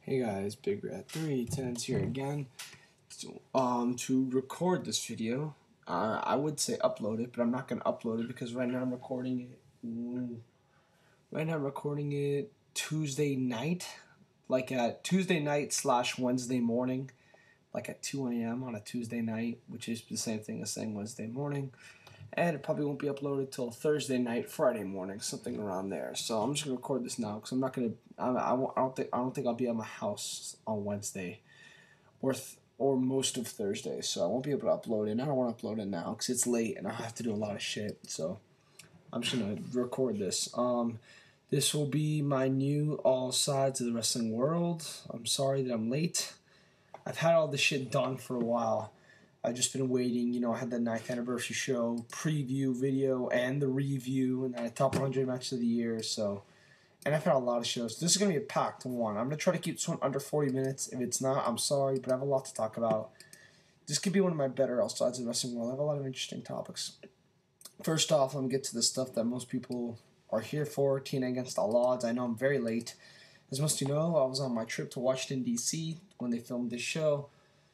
Hey guys, Big Rat 3 Tenants here again. To record this video, I would say upload it, but I'm not gonna upload it because right now I'm recording it. Tuesday night, like at Tuesday night / Wednesday morning, like at 2 a.m. on a Tuesday night, which is the same thing as saying Wednesday morning. And it probably won't be uploaded till Thursday night, Friday morning, something around there. So I'm just gonna record this now because I'm not gonna. I don't think I'll be at my house on Wednesday, or most of Thursday. So I won't be able to upload it. And I don't want to upload it now because it's late and I have to do a lot of shit. So I'm just gonna record this. This will be my new all sides of the wrestling world. I'm sorry that I'm late. I've had all this shit done for a while. I've just been waiting. I had the 9th anniversary show, preview video, and the review, and then a top 100 match of the year. And I've had a lot of shows. This is going to be a packed one. I'm going to try to keep this one under 40 minutes. If it's not, I'm sorry, but I have a lot to talk about. This could be one of my better all sides of the wrestling world. I have a lot of interesting topics. First off, let me get to the stuff that most people are here for, TNA Against All Odds. I know I'm very late. As most of you know, I was on my trip to Washington, D.C. when they filmed this show.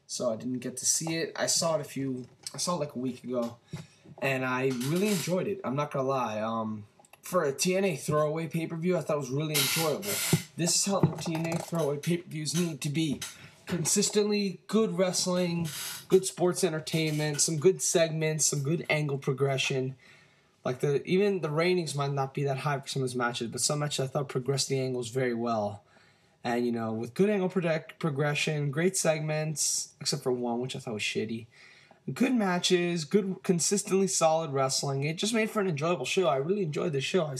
So I didn't get to see it. I saw it like a week ago, and I really enjoyed it. I'm not gonna lie. For a TNA throwaway pay-per-view, I thought it was really enjoyable. This is how the TNA throwaway pay-per-views need to be. Consistently good wrestling, good sports entertainment, some good segments, some good angle progression. Even the ratings might not be that high for some of those matches, but some matches I thought progressed the angles very well. And, with good angle progression, great segments, except for one, which I thought was shitty. Good matches, good, consistently solid wrestling. It just made for an enjoyable show. I really enjoyed the show. I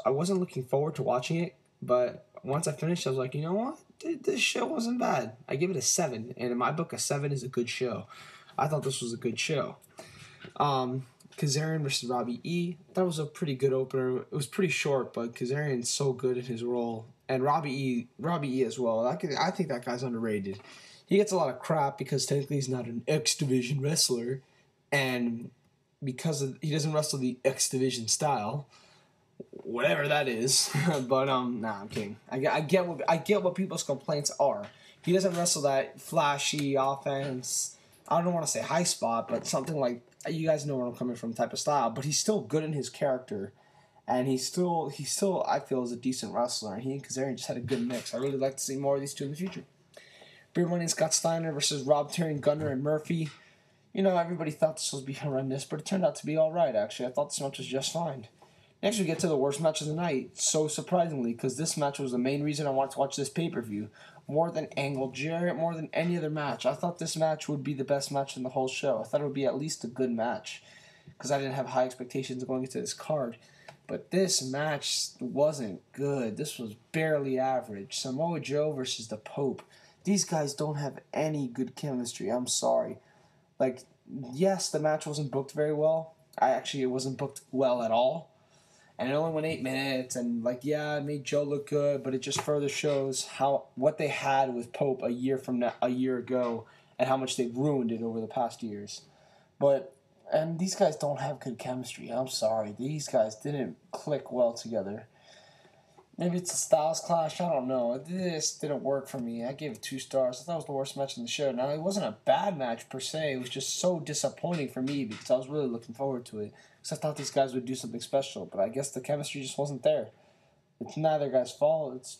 wasn't looking forward to watching it, but once I finished, I was like, you know what? This show wasn't bad. I give it a 7, and in my book, a 7 is a good show. I thought this was a good show. Kazarian versus Robbie E. That was a pretty good opener. It was pretty short, but Kazarian's so good in his role, and Robbie E as well. I think that guy's underrated. He gets a lot of crap because technically he's not an X Division wrestler, and because he doesn't wrestle the X Division style, whatever that is. But I'm kidding. I get what people's complaints are. He doesn't wrestle that flashy offense. I don't want to say high spot, but something like, you guys know where I'm coming from, type of style. But he's still good in his character, and he still I feel is a decent wrestler. And he and Kazarian just had a good mix. I really like to see more of these two in the future. Beer Money and Scott Steiner versus Rob Tyrion, Gunner, and Murphy. Everybody thought this was be horrendous, but it turned out to be all right. Actually, I thought this match was just fine. Next, we get to the worst match of the night. So surprisingly, because this match was the main reason I wanted to watch this pay-per-view. More than Angle Jarrett, more than any other match. I thought this match would be the best match in the whole show. I thought it would be at least a good match, because I didn't have high expectations going into this card. But this match wasn't good. This was barely average. Samoa Joe versus the Pope. These guys don't have any good chemistry. I'm sorry. Yes, the match wasn't booked very well. It wasn't booked well at all. And it only went 8 minutes, and it made Joe look good, but it just further shows what they had with Pope a year ago, and how much they've ruined it over the past years. And these guys don't have good chemistry. I'm sorry, these guys didn't click well together. Maybe it's a styles clash. I don't know. This didn't work for me. I gave it 2 stars. I thought it was the worst match in the show. Now, it wasn't a bad match per se. It was just so disappointing for me because I was really looking forward to it. Because I thought these guys would do something special. But I guess the chemistry just wasn't there. It's neither guy's fault. It's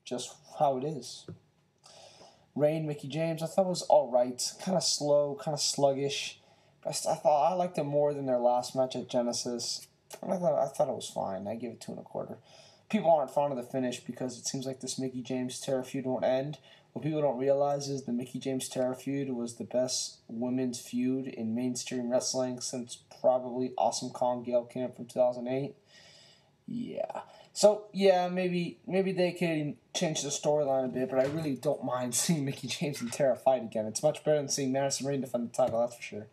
just how it is. Rayne, Mickie James, I thought it was all right. Kind of slow, kind of sluggish. But I thought I liked it more than their last match at Genesis. And I thought it was fine. I gave it 2.25. People aren't fond of the finish because it seems like this Mickie James Tara feud won't end. What people don't realize is the Mickie James Tara feud was the best women's feud in mainstream wrestling since probably Awesome Kong Gail Kim from 2008. Yeah. So, yeah, maybe they could change the storyline a bit, but I really don't mind seeing Mickie James and Tara fight again. It's much better than seeing Madison Rayne defend the title, that's for sure.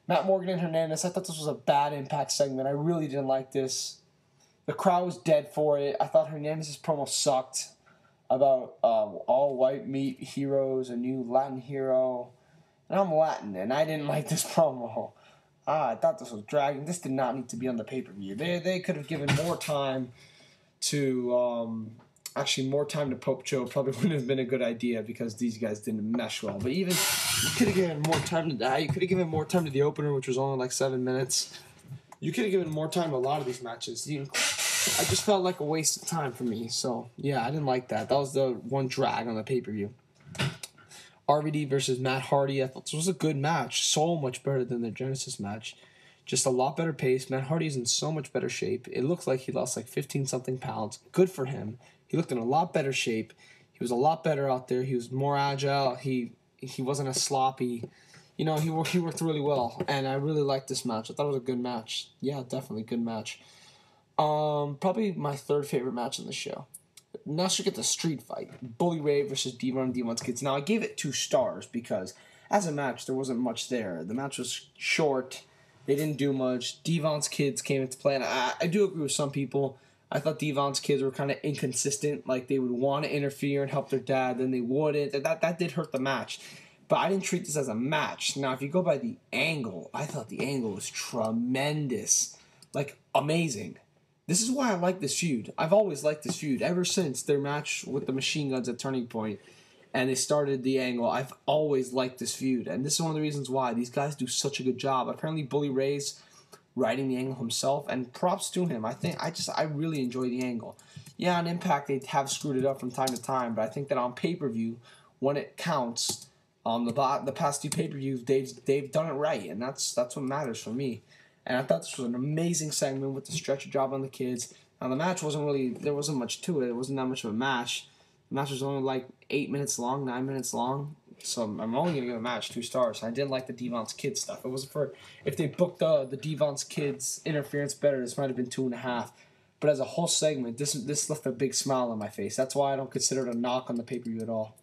Matt Morgan and Hernandez, I thought this was a bad Impact segment. I really didn't like this. The crowd was dead for it. I thought Hernandez's promo sucked about all white meat heroes, a new Latin hero. And I'm Latin, and I didn't like this promo. I thought this was dragging. This did not need to be on the pay-per-view. They could have given more time to Actually, more time to Pope Joe probably wouldn't have been a good idea because these guys didn't mesh well. But even you could have given more time to that. You could have given more time to the opener, which was only like 7 minutes. You could have given more time to a lot of these matches. I just felt like a waste of time for me. So, yeah, I didn't like that. That was the one drag on the pay-per-view. RVD versus Matt Hardy. I thought this was a good match. So much better than the Genesis match. Just a lot better pace. Matt Hardy's in so much better shape. It looks like he lost like 15-something pounds. Good for him. He looked in a lot better shape. He was a lot better out there. He was more agile. He wasn't as sloppy. You know, he worked really well. And I really liked this match. I thought it was a good match. Yeah, definitely good match. Probably my third favorite match on the show. Now let's get the street fight. Bully Ray versus Devon and Devon's Kids. Now I gave it 2 stars because as a match there wasn't much there. The match was short. They didn't do much. Devon's Kids came into play, and I do agree with some people. I thought Devon's Kids were kind of inconsistent. Like, they would want to interfere and help their dad, then they wouldn't. That did hurt the match. But I didn't treat this as a match. Now, if you go by the angle, I thought the angle was tremendous. Like, amazing. This is why I like this feud. I've always liked this feud. Ever since their match with the Machine Guns at Turning Point, and they started the angle, I've always liked this feud. And this is one of the reasons why. These guys do such a good job. Apparently, Bully Ray's writing the angle himself, and props to him. I really enjoy the angle. Yeah, on Impact, they have screwed it up from time to time, but I think that on pay-per-view, when it counts, the past 2 pay-per-views, they've done it right, and that's what matters for me. And I thought this was an amazing segment with the stretcher job on the kids. Now, the match there wasn't much to it. It wasn't that much of a match. The match was only like 8 minutes long, 9 minutes long. So I'm only going to give the match 2 stars. I didn't like the Devon's Kids stuff. It wasn't for, if they booked the Devon's Kids interference better, this might have been 2.5. But as a whole segment, this left a big smile on my face. That's why I don't consider it a knock on the pay-per-view at all.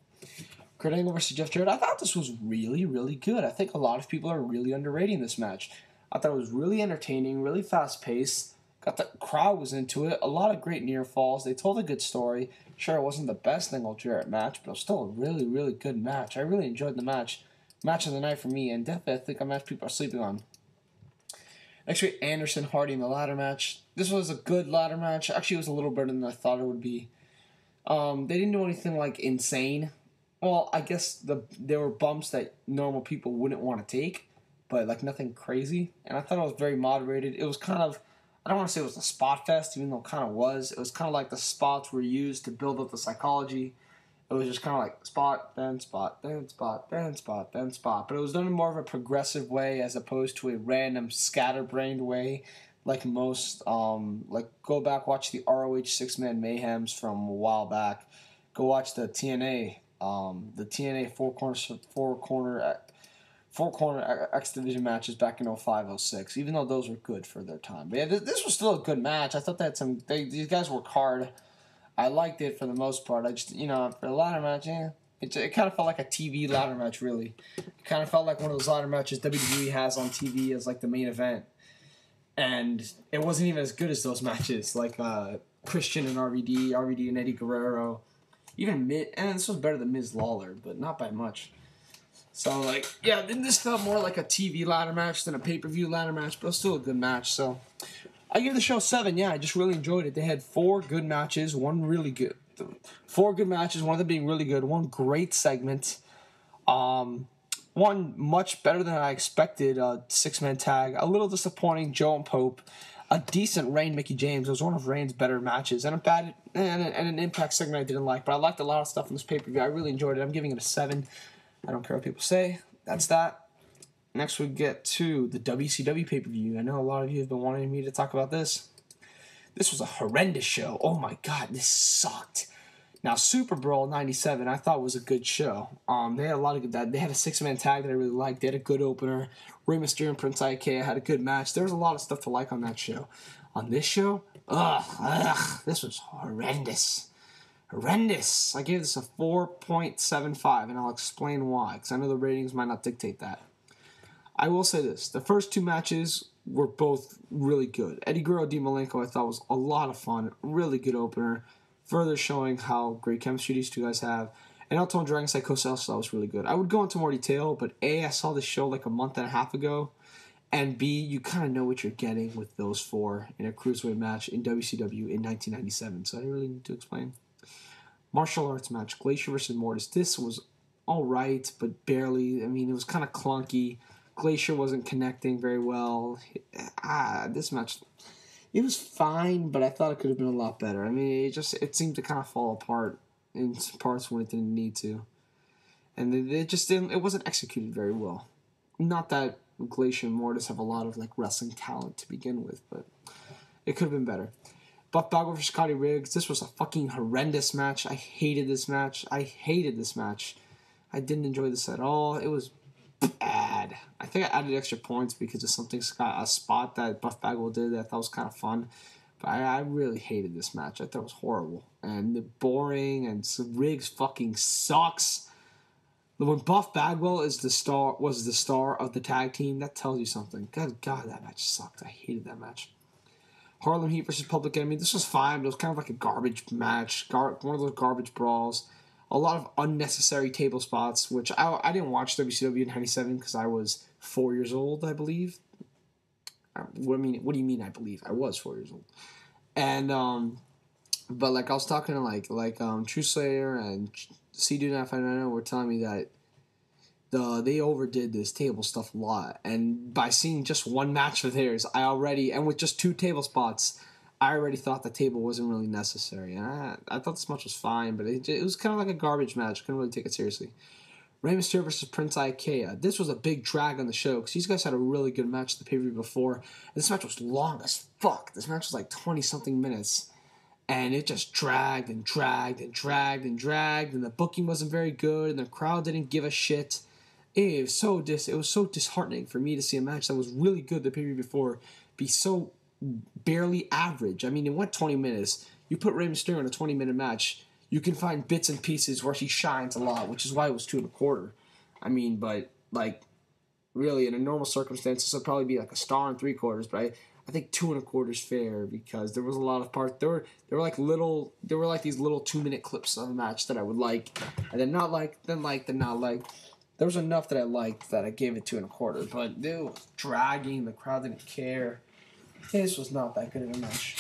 Kurt Angle versus Jeff Jarrett. I thought this was really, really good. I think a lot of people are really underrating this match. I thought it was really entertaining, really fast-paced. Got the crowd was into it. A lot of great near falls. They told a good story. Sure, it wasn't the best Angle Jarrett match, but it was still a really, really good match. I really enjoyed the match. Match of the night for me, and definitely I think a match people are sleeping on. Next week, Anderson Hardy in the ladder match. This was a good ladder match. Actually, it was a little better than I thought it would be. They didn't do anything like insane. Well, I guess there were bumps that normal people wouldn't want to take, but like nothing crazy. And I thought it was very moderated. It was kind of, I don't want to say it was a spot fest, even though it kind of was. It was kind of like the spots were used to build up the psychology. It was just kind of like spot, then spot, then spot, then spot, then spot. But it was done in more of a progressive way as opposed to a random scatterbrained way, like most. Like go back, watch the ROH 6-Man Mayhems from a while back. Go watch the TNA four corner X Division matches back in 05-06, even though those were good for their time. But yeah, this was still a good match. I thought that these guys worked hard. I liked it for the most part. I just, for the ladder match, it kind of felt like a TV ladder match, really. It kind of felt like one of those ladder matches WWE has on TV as like the main event. And it wasn't even as good as those matches, like Christian and RVD and Eddie Guerrero. Even Miz, and this was better than Miz Lawler, but not by much. So, this felt more like a TV ladder match than a pay-per-view ladder match, but it was still a good match. So, I give the show 7. Yeah, I just really enjoyed it. They had 4 good matches, 1 really good. 4 good matches, one of them being really good, 1 great segment. 1 much better than I expected, 6-man tag. A little disappointing, Joe and Pope. A decent Rayne, Mickie James. It was one of Rayne's better matches. And an Impact segment I didn't like. But I liked a lot of stuff in this pay-per-view. I really enjoyed it. I'm giving it a 7. I don't care what people say. That's that. Next we get to the WCW pay-per-view. I know a lot of you have been wanting me to talk about this. This was a horrendous show. Oh my god, this sucked. Now, Super Brawl 97 I thought was a good show. They had a lot of good. They had a 6-man tag that I really liked. They had a good opener. Rey Mysterio and Prince Ikea had a good match. There was a lot of stuff to like on that show. On this show, this was horrendous. Horrendous. I gave this a 4.75, and I'll explain why, because I know the ratings might not dictate that. I will say this. The first 2 matches were both really good. Eddie Guerrero, Malenko, I thought was a lot of fun. Really good opener. Further showing how great chemistry these 2 guys have. And Ultimo and Dragon Psicosis was really good. I would go into more detail, but A, I saw this show like a month and a half ago, and B, you kind of know what you're getting with those 4 in a cruiserweight match in WCW in 1997, so I didn't really need to explain. Martial arts match, Glacier versus Mortis. This was all right, but barely. I mean, it was kind of clunky. Glacier wasn't connecting very well. This match, it was fine, but I thought it could have been a lot better. I mean, it seemed to kind of fall apart in parts when it didn't need to. And it just didn't, it wasn't executed very well. Not that Glacier and Mortis have a lot of like wrestling talent to begin with, but it could have been better. Buff Bagwell versus Scotty Riggs. This was a fucking horrendous match. I hated this match. I didn't enjoy this at all. It was bad. I think I added extra points because of a spot that Buff Bagwell did that I thought was kind of fun. But I really hated this match. I thought it was horrible. And boring, and Riggs fucking sucks. When Buff Bagwell was the star of the tag team, that tells you something. God, that match sucked. I hated that match. Harlem Heat versus Public Enemy. This was fine, but it was kind of like a garbage match. One of those garbage brawls. A lot of unnecessary table spots, which I didn't watch WCW in 97 because I was 4 years old, I believe. What do you mean I believe? I was 4 years old. And, but like I was talking to True Slayer and C-Dude959 were telling me that they overdid this table stuff a lot. And by seeing just one match of theirs, and with just 2 table spots, I already thought the table wasn't really necessary. And I thought this match was fine, but it was kind of like a garbage match. Couldn't really take it seriously. Rey Mysterio versus Prince Ikea. This was a big drag on the show because these guys had a really good match the pay-per-view before. And this match was long as fuck. This match was like 20-something minutes. And it just dragged and dragged and dragged and dragged. And the booking wasn't very good. And the crowd didn't give a shit. It was so disheartening for me to see a match that was really good the pay-per-view before be so barely average. I mean, it went 20 minutes. You put Rey Mysterio in a 20-minute match, you can find bits and pieces where he shines a lot, which is why it was 2 1/4. I mean, but like really in a normal circumstance, this would probably be like a star and 3/4. But I think 2 1/4 is fair because there was a lot of parts. There were like these little 2-minute clips of the match that I would like, and then not like, then not like. There was enough that I liked that I gave it 2 1/4. But it was dragging. The crowd didn't care. This was not that good of a match.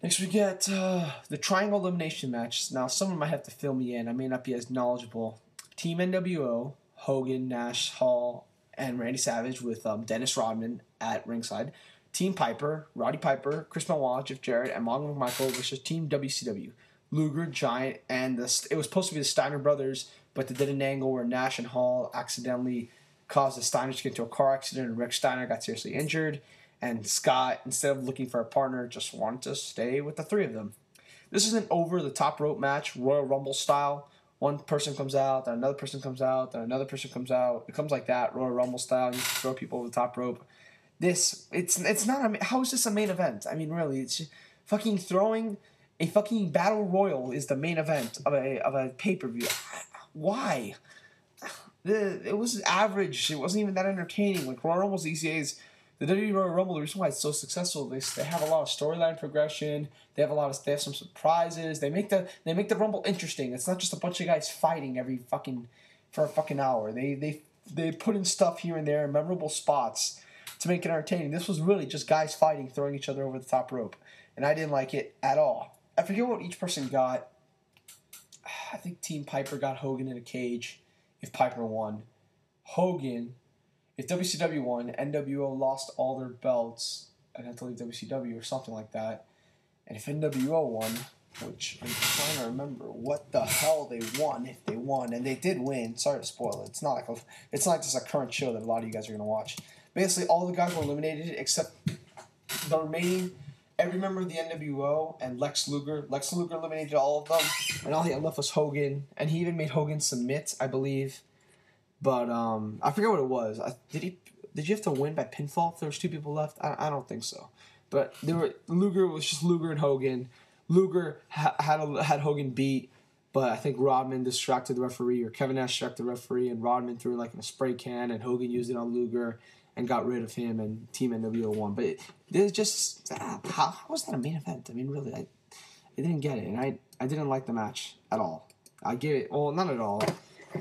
Next we get the Triangle Elimination match. Now, someone might have to fill me in. I may not be as knowledgeable. Team NWO, Hogan, Nash, Hall, and Randy Savage with Dennis Rodman at ringside. Team Piper, Roddy Piper, Chris Benoit, Jeff Jarrett, and Mongo McMichael versus Team WCW. Luger, Giant, and it was supposed to be the Steiner brothers, but they did an angle where Nash and Hall accidentally caused the Steiners to get into a car accident, and Rick Steiner got seriously injured. And Scott, instead of looking for a partner, just wanted to stay with the 3 of them. This is an over-the-top rope match, Royal Rumble style. One person comes out, then another person comes out, then another person comes out. It comes like that, Royal Rumble style. You throw people over the top rope. It's not how is this a main event? I mean, really, it's fucking throwing a fucking battle royal is the main event of a pay-per-view. Why? It was average. It wasn't even that entertaining. Like Royal Rumble's ECA's. The WWE Royal Rumble, the reason why it's so successful, they have a lot of storyline progression. They have some surprises. They make the Rumble interesting. It's not just a bunch of guys fighting for a fucking hour. They put in stuff here and there, memorable spots to make it entertaining. This was really just guys fighting, throwing each other over the top rope, and I didn't like it at all. I forget what each person got. I think Team Piper got Hogan in a cage. If Piper won, if WCW won, NWO lost all their belts and had to leave WCW or something like that. And if NWO won, which I'm trying to remember what the hell they won if they won, and they did win. Sorry to spoil it. It's not like just a current show that a lot of you guys are gonna watch. Basically, all the guys were eliminated except the remaining every member of the NWO and Lex Luger. Lex Luger eliminated all of them, and all he had left was Hogan, and he even made Hogan submit, I believe. But I forget what it was. Did you have to win by pinfall if there was 2 people left? I don't think so. But Luger was just Luger and Hogan. Luger had Hogan beat, but I think Rodman distracted the referee, or Kevin Nash distracted the referee, and Rodman threw like in a spray can, and Hogan used it on Luger and got rid of him, and Team NWO won. But it just how was that a main event? I mean, really, I didn't get it, and I didn't like the match at all. I gave it not at all.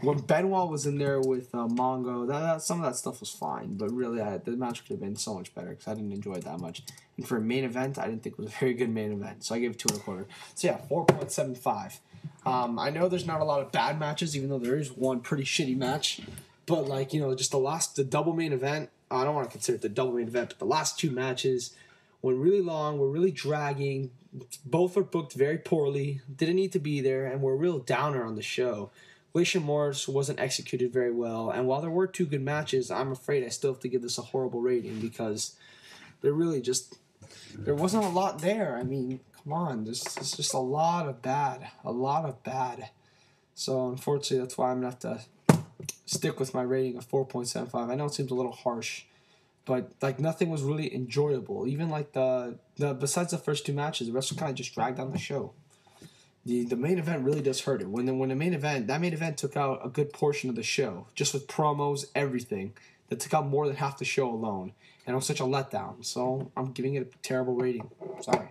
when Benoit was in there with Mongo, that some of that stuff was fine, but really the match could have been so much better because I didn't enjoy it that much. And for a main event, I didn't think it was a very good main event, so I gave it 2.25. So yeah, 4.75. I know there's not a lot of bad matches, even though there is one pretty shitty match, but like, you know, just the double main event. I don't want to consider it the double main event, but the last two matches went really long, were really dragging. Both were booked very poorly, didn't need to be there, and were a real downer on the show. Glacier Mortis wasn't executed very well, and while there were two good matches, I'm afraid I still have to give this a horrible rating because there wasn't a lot there. I mean, come on, there's just a lot of bad. So unfortunately, that's why I'm going to have to stick with my rating of 4.75. I know it seems a little harsh, but like nothing was really enjoyable. Even like the besides the first two matches, the rest kind of just dragged down the show. The main event really does hurt it. When the main event took out a good portion of the show, just with promos, everything. That took out more than half the show alone. And it was such a letdown. So I'm giving it a terrible rating. Sorry.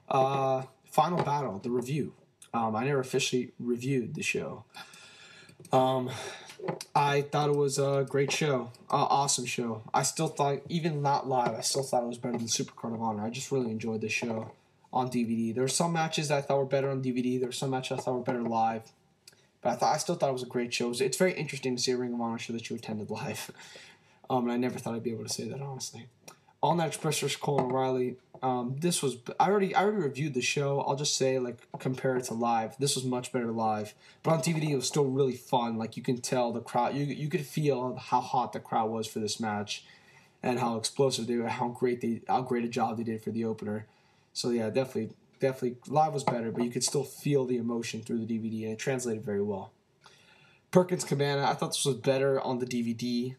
Final Battle, the review. I never officially reviewed the show. I thought it was a great show. Awesome show. I still thought, even not live, I still thought it was better than Supercard of Honor. I just really enjoyed the show on DVD. There were some matches that I thought were better on DVD. There were some matches I thought were better live. But I still thought it was a great show. It's very interesting to see a Ring of Honor show that you attended live. And I never thought I'd be able to say that, honestly. All Night Express vs. Cole and O'Reilly. This was... I already reviewed the show. I'll just say, like, compare it to live. This was much better live. But on DVD, it was still really fun. Like, you can tell the crowd... You could feel how hot the crowd was for this match. And how explosive they were. How great a job they did for the opener. So, yeah, definitely, live was better, but you could still feel the emotion through the DVD, and it translated very well. Perkins Cabana, I thought this was better on the DVD.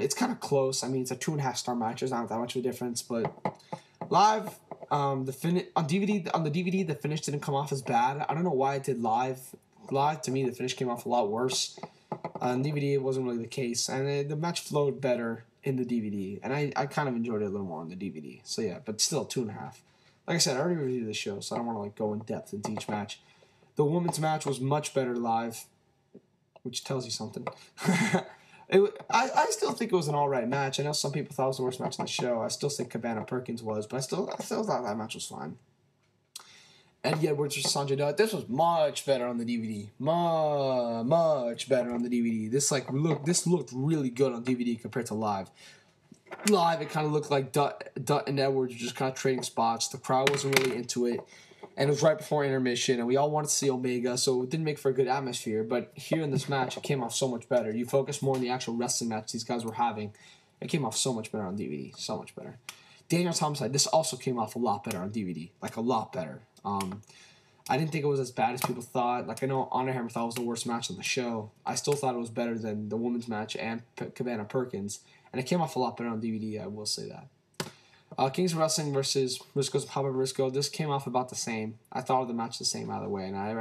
It's kind of close. I mean, it's a 2.5-star match. There's not that much of a difference, but live, on the DVD, the finish didn't come off as bad. I don't know why it did live. Live, to me, the finish came off a lot worse. On DVD, it wasn't really the case, and the match flowed better in the DVD, and I kind of enjoyed it a little more on the DVD. So, yeah, but still, 2.5. Like I said, I already reviewed the show, so I don't want to like go in depth into each match. The women's match was much better live, which tells you something. I still think it was an alright match. I know some people thought it was the worst match on the show. I still think Cabana Perkins was, but I still thought that match was fine. Eddie Edwards versus Sanjay Dutt. This was much better on the DVD. Much better on the DVD. This looked really good on DVD compared to live. Live, it kind of looked like Dutt and Edwards were just kind of trading spots. The crowd wasn't really into it. And it was right before intermission, and we all wanted to see Omega, so it didn't make for a good atmosphere. But here in this match, it came off so much better. You focus more on the actual wrestling match these guys were having. It came off so much better on DVD. So much better. Daniel's Homicide, this also came off a lot better on DVD. Like, a lot better. I didn't think it was as bad as people thought. Like, I know Honor Hammer thought it was the worst match on the show. I still thought it was better than the women's match and Cabana Perkins. And it came off a lot better on DVD, I will say that. Kings of Wrestling versus Briscoe's Papa Briscoe. This came off about the same. I thought of the match the same either way, and I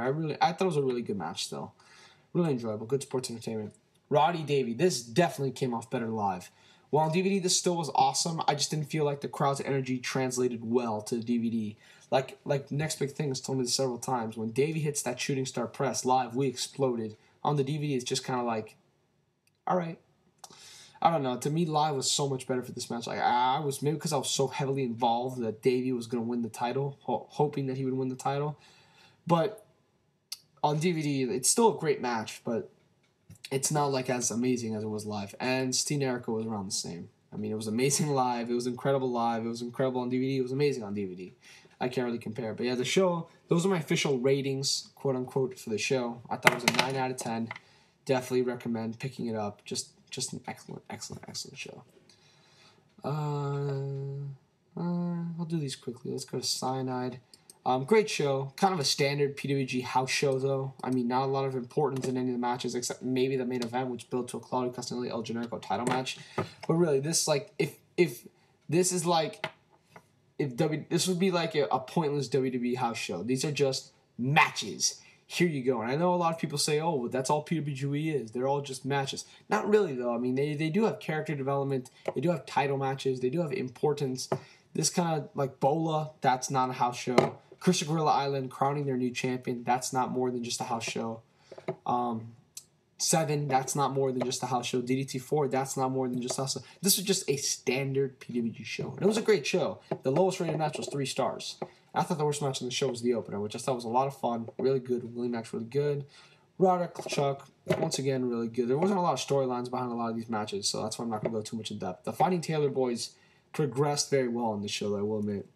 thought it was a really good match still. Really enjoyable, good sports entertainment. Roddy Davey. This definitely came off better live. While on DVD, this still was awesome. I just didn't feel like the crowd's energy translated well to the DVD. Like Next Big Thing has told me this several times. When Davey hits that shooting star press live, we exploded. On the DVD, it's just kind of like, all right. I don't know. To me, live was so much better for this match. Like, I was, maybe because I was so heavily involved that Davey was going to win the title, hoping that he would win the title. But on DVD, it's still a great match, but it's not like as amazing as it was live. And Steiner was around the same. I mean, it was amazing live. It was incredible live. It was incredible on DVD. It was amazing on DVD. I can't really compare. But yeah, the show, those are my official ratings, quote unquote, for the show. I thought it was a 9 out of 10. Definitely recommend picking it up. Just an excellent show. I'll do these quickly. Let's go to Cyanide. Great show. Kind of a standard PWG house show, though. I mean, not a lot of importance in any of the matches, except maybe the main event, which built to a Claudio Castagnoli El Generico title match. But really, this this would be like a pointless WWE house show. These are just matches. Here you go. And I know a lot of people say, oh, well, that's all PWG is. They're all just matches. Not really, though. I mean, they do have character development. They do have title matches. They do have importance. This kind of, like Bola, that's not a house show. Christian Gorilla Island crowning their new champion, that's not more than just a house show. 7, that's not more than just a house show. DDT 4, that's not more than just a house show. This was just a standard PWG show. And it was a great show. The lowest rated match was 3 stars. I thought the worst match on the show was the opener, which I thought was a lot of fun. Really good. Willie Mack's really good. Roderick, Chuck, once again, really good. There wasn't a lot of storylines behind a lot of these matches, so that's why I'm not going to go too much in depth. The Fighting Taylor boys progressed very well in the show, I will admit.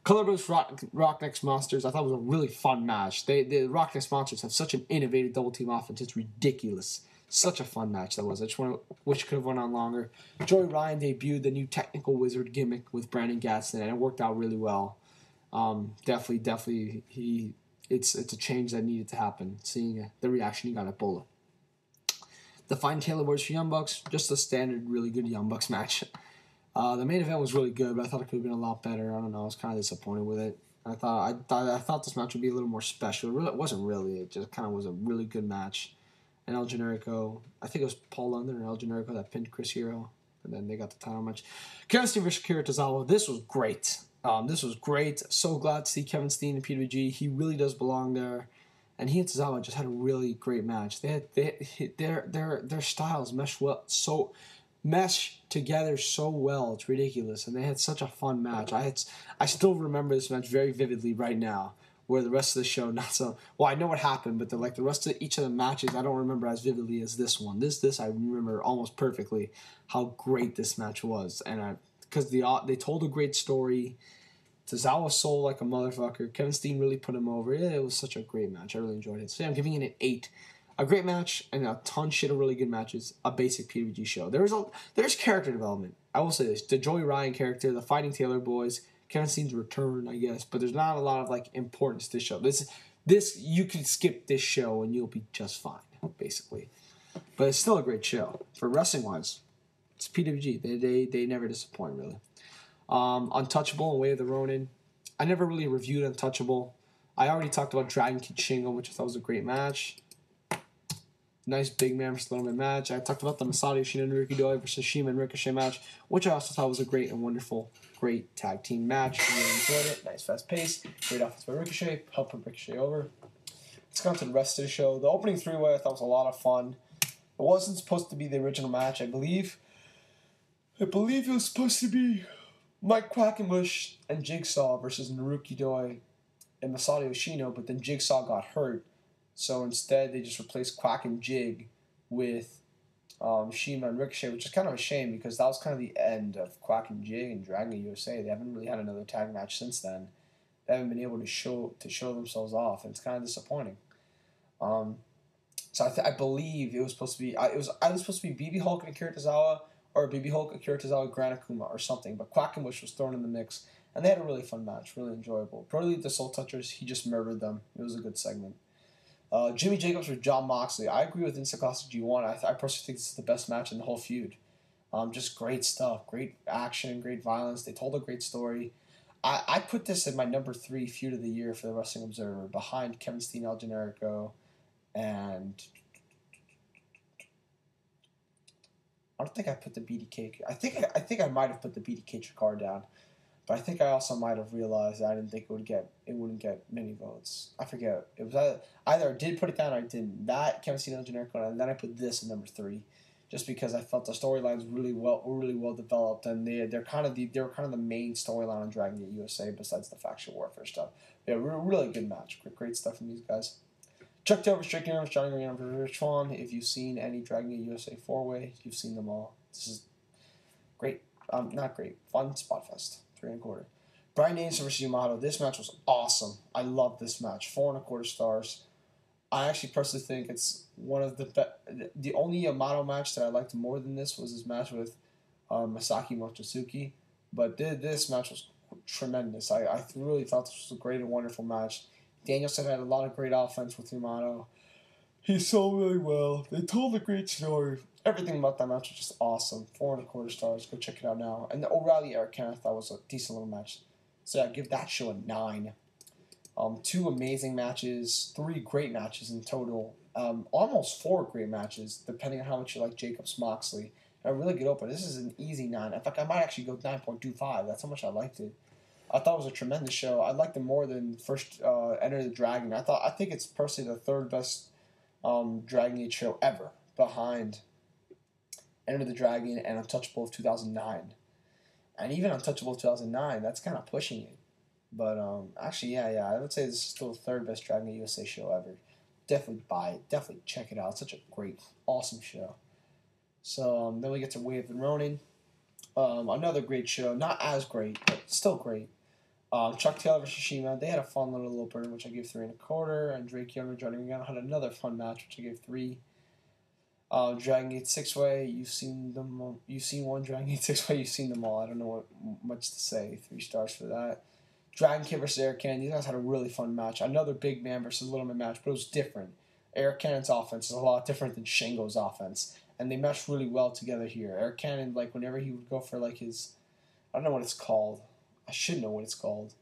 Color Boost Rock Next Monsters, I thought was a really fun match. The Rock Next Monsters have such an innovative double team offense. It's ridiculous. Such a fun match that was. I just wish it could have went on longer. Joey Ryan debuted the new technical wizard gimmick with Brandon Gatson, and it worked out really well. Definitely, it's a change that needed to happen, seeing the reaction he got at Bola. The Fighting Taylor boys for Young Bucks, just a standard, really good Young Bucks match. The main event was really good, but I thought it could have been a lot better. I don't know. I was kind of disappointed with it. I thought this match would be a little more special. It wasn't really. It just kind of was a really good match. And El Generico, I think it was Paul London and El Generico that pinned Chris Hero, and then they got the title match. Kevin Steen versus Akira Tozawa. This was great. This was great. So glad to see Kevin Steen in PWG. He really does belong there. And he and Tozawa just had a really great match. Their styles mesh together so well. It's ridiculous. And they had such a fun match. I still remember this match very vividly right now, where the rest of the show not so well. I know what happened, but the rest of each of the matches I don't remember as vividly as this one. This I remember almost perfectly how great this match was. And because they told a great story. Tozawa sold like a motherfucker. Kevin Steen really put him over. Yeah, it was such a great match. I really enjoyed it. So yeah, I'm giving it an 8. A great match and a ton shit of really good matches. A basic PWG show. There's character development. I will say this: the Joey Ryan character, the Fighting Taylor boys, Kevin Steen's return, I guess. But there's not a lot of importance to this show. This you can skip this show and you'll be just fine, basically. But it's still a great show for wrestling wise. It's PWG. They never disappoint really. Untouchable and Way of the Ronin. I never really reviewed Untouchable. I already talked about Dragon Kid Shingo, which I thought was a great match. Nice big man versus little man match. I talked about the Masato Yoshino and Naruki Doi versus Shima and Ricochet match, which I also thought was a great and wonderful, great tag team match. I really enjoyed it. Nice fast pace. Great offense by Ricochet. Helped put Ricochet over. Let's go on to the rest of the show. The opening 3-way I thought was a lot of fun. It wasn't supposed to be the original match, I believe. I believe it was supposed to be Mike Quackenbush and Jigsaw versus Naruki Doi and Masato Yoshino, but then Jigsaw got hurt. So instead, they just replaced Quack and Jig with Shima and Ricochet, which is kind of a shame because that was kind of the end of Quack and Jig and Dragon USA. They haven't really had another tag match since then. They haven't been able to show themselves off, and it's kind of disappointing. So I believe it was supposed to be either supposed to be BB Hulk and Akira Tozawa or BB Hulk, Akira Tozawa, Gran Akuma or something. But Quackenbush was thrown in the mix, and they had a really fun match, really enjoyable. Brody the Soul Touchers, he just murdered them. It was a good segment. Jimmy Jacobs with Jon Moxley. I agree with Instaclassic G1. I personally think this is the best match in the whole feud. Just great stuff, great action, great violence. They told a great story. I put this in my number 3 feud of the year for the Wrestling Observer, behind Kevin Steen, El Generico, and I don't think I put the BDK. I think I might have put the BDK Chikar down, but I think I also might have realized that I didn't think it wouldn't get many votes. I forget. It was either I did put it down or I didn't. That Kevin Steen, El Generico, and then I put this in number 3, just because I felt the storylines were really well developed, and they were kind of the main storyline on Dragon Gate USA besides the faction warfare stuff. Yeah, really good match. Great stuff from these guys. Chuck Taylor, Strick Nero, Johnny Gargano versus Rich Swann. If you've seen any Dragon Gate USA 4-way, you've seen them all. This is great. Not great. Fun spot fest. 3 1/4. Brian Danielson versus Yamato. This match was awesome. I love this match. 4 1/4 stars. I actually personally think it's one of the only Yamato match that I liked more than this was his match with Masaki Mochizuki. But this match was tremendous. I really thought this was a great and wonderful match. Danielson had a lot of great offense with Yamato. He sold really well. They told a great story. Everything about that match was just awesome. 4 1/4 stars. Go check it out now. And the O'Reilly Eric Kenneth, that was a decent little match. So yeah, give that show a 9. 2 amazing matches, 3 great matches in total. Almost 4 great matches, depending on how much you like Jacobs Moxley. A really good opener. This is an easy 9. In fact, I might actually go 9.25. That's how much I liked it. I thought it was a tremendous show. I liked it more than first Enter the Dragon. I think it's personally the 3rd best Dragon Gate show ever, behind Enter the Dragon and Untouchable of 2009. And even Untouchable of 2009, that's kind of pushing it. But actually, yeah, I would say this is still the third best Dragon Gate USA show ever. Definitely buy it. Definitely check it out. It's such a great, awesome show. So then we get to Wave and Ronin. Another great show. Not as great, but still great. Chuck Taylor versus Shima. They had a fun little opener, which I gave 3 1/4. And Drake Younger joining again had another fun match, which I gave 3. Dragon Gate 6-Way. You've seen them. You've seen one Dragon Gate 6-Way. You've seen them all. I don't know what much to say. 3 stars for that. Dragon Kid versus Eric Cannon. These guys had a really fun match. Another big man versus little man match, but it was different. Eric Cannon's offense is a lot different than Shingo's offense, and they meshed really well together here. Eric Cannon, like whenever he would go for like his, I don't know what it's called. I should know what it's called.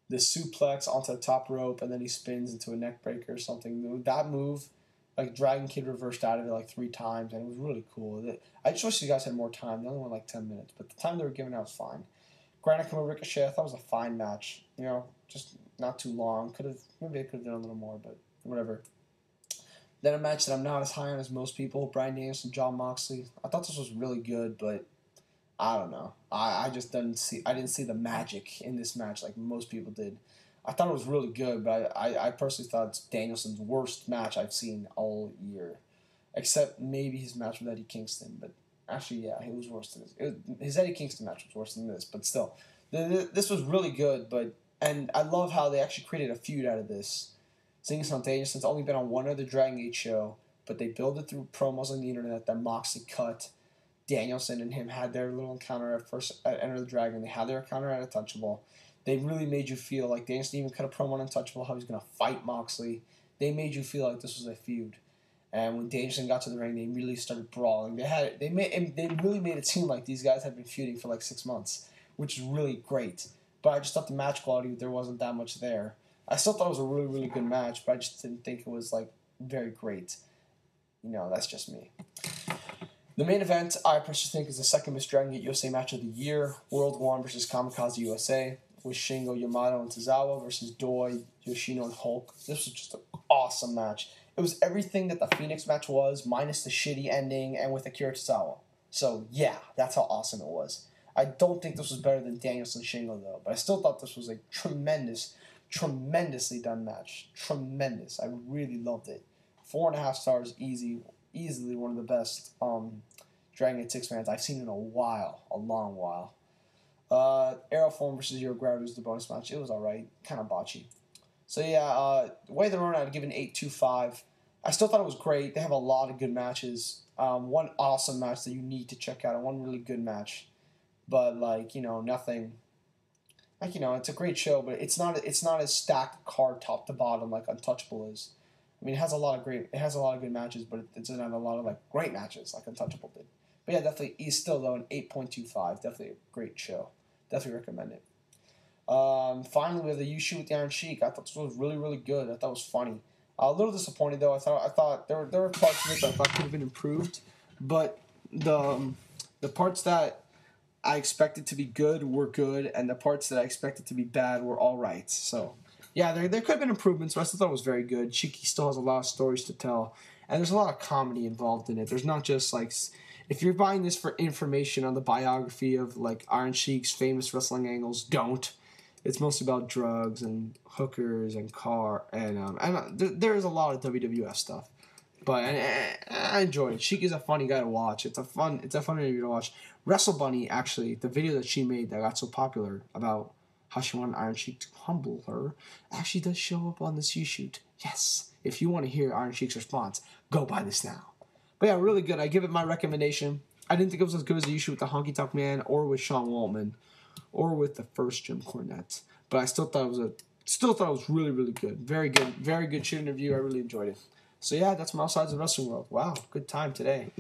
The suplex onto the top rope, and then he spins into a neck breaker or something. That move, like Dragon Kid reversed out of it like 3 times, and it was really cool. I just wish you guys had more time. They only went like 10 minutes, but the time they were giving out was fine. Granite Kama Ricochet, I thought it was a fine match. You know, just not too long. Maybe they could have done a little more, but whatever. Then a match that I'm not as high on as most people, Bryan Danielson, Jon Moxley. I thought this was really good, but I don't know. I just didn't see the magic in this match like most people did. I thought it was really good, but I personally thought it's Danielson's worst match I've seen all year, except maybe his match with Eddie Kingston. But actually, yeah, he was worse than this. His Eddie Kingston match was worse than this, but still, this was really good. And I love how they actually created a feud out of this. Seeing as how Danielson's only been on one other Dragon Gate show, but they built it through promos on the internet that Moxley cut. Danielson and him had their little encounter at Enter the Dragon. They had their encounter at Untouchable. They really made you feel like Danielson even cut a promo on Untouchable how he's going to fight Moxley. They made you feel like this was a feud. And when Danielson got to the ring, they really started brawling. They really made it seem like these guys had been feuding for like 6 months, which is really great. But I just thought the match quality, there wasn't that much there. I still thought it was a really, really good match, but I just didn't think it was like very great. You know, that's just me. The main event, I personally think, is the second best Dragon Gate USA match of the year. World 1 versus Kamikaze USA, with Shingo, Yamato, and Tozawa versus Doi, Yoshino, and Hulk. This was just an awesome match. It was everything that the Phoenix match was, minus the shitty ending and with Akira Tozawa. So, yeah, that's how awesome it was. I don't think this was better than Danielson Shingo, though, but I still thought this was a tremendously done match. Tremendous. I really loved it. 4.5 stars, easily one of the best Dragon Gate 6 fans I've seen in a long while. Aeroform versus Your Gravity was the bonus match. It was alright, kind of botchy. So yeah, Way of the Ronin I'd give an 8.25. I still thought it was great. They have a lot of good matches. One awesome match that you need to check out, and one really good match. But nothing. It's a great show, but it's not as stacked card top to bottom like Untouchable is. I mean, it has a lot of good matches, but it doesn't have a lot of great matches like Untouchable did. But yeah, definitely, he's still though an 8.25. Definitely a great show. Definitely recommend it. Finally, we have the YouShoot with the Iron Sheik. I thought this was really, really good. I thought it was funny. A little disappointed though. I thought there were parts of it that I thought could have been improved, but the parts that I expected to be good were good, and the parts that I expected to be bad were all right. So, yeah, there could have been improvements, but I still thought it was very good. Shiki still has a lot of stories to tell, and there's a lot of comedy involved in it. There's not just, if you're buying this for information on the biography of, Iron Sheik's famous wrestling angles, don't. It's mostly about drugs and hookers and there's a lot of WWF stuff. But I enjoyed it. Sheik is a funny guy to watch. It's a fun interview to watch. Wrestle Bunny, actually, the video that she made that got so popular about how she wanted Iron Sheik to humble her, actually does show up on this YouShoot. Yes, if you want to hear Iron Sheik's response, go buy this now. But yeah, really good. I give it my recommendation. I didn't think it was as good as the YouShoot with the Honky Tonk Man or with Sean Waltman or with the first Jim Cornette. But I still thought it was really, really good. Very good shoot interview. I really enjoyed it. So yeah, that's my Outsides of the Wrestling World. Wow, good time today.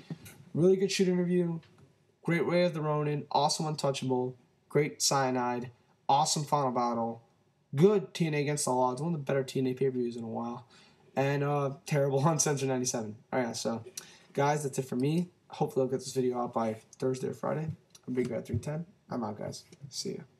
Really good shoot interview. Great Way of the Ronin. Awesome Untouchable. Great Cyanide. Awesome Final Battle. Good TNA Against All Odds. One of the better TNA pay-per-views in a while. And terrible Uncensored 97. Alright, so guys, that's it for me. Hopefully I'll get this video out by Thursday or Friday. I'm Big Bad 310. I'm out, guys. See ya.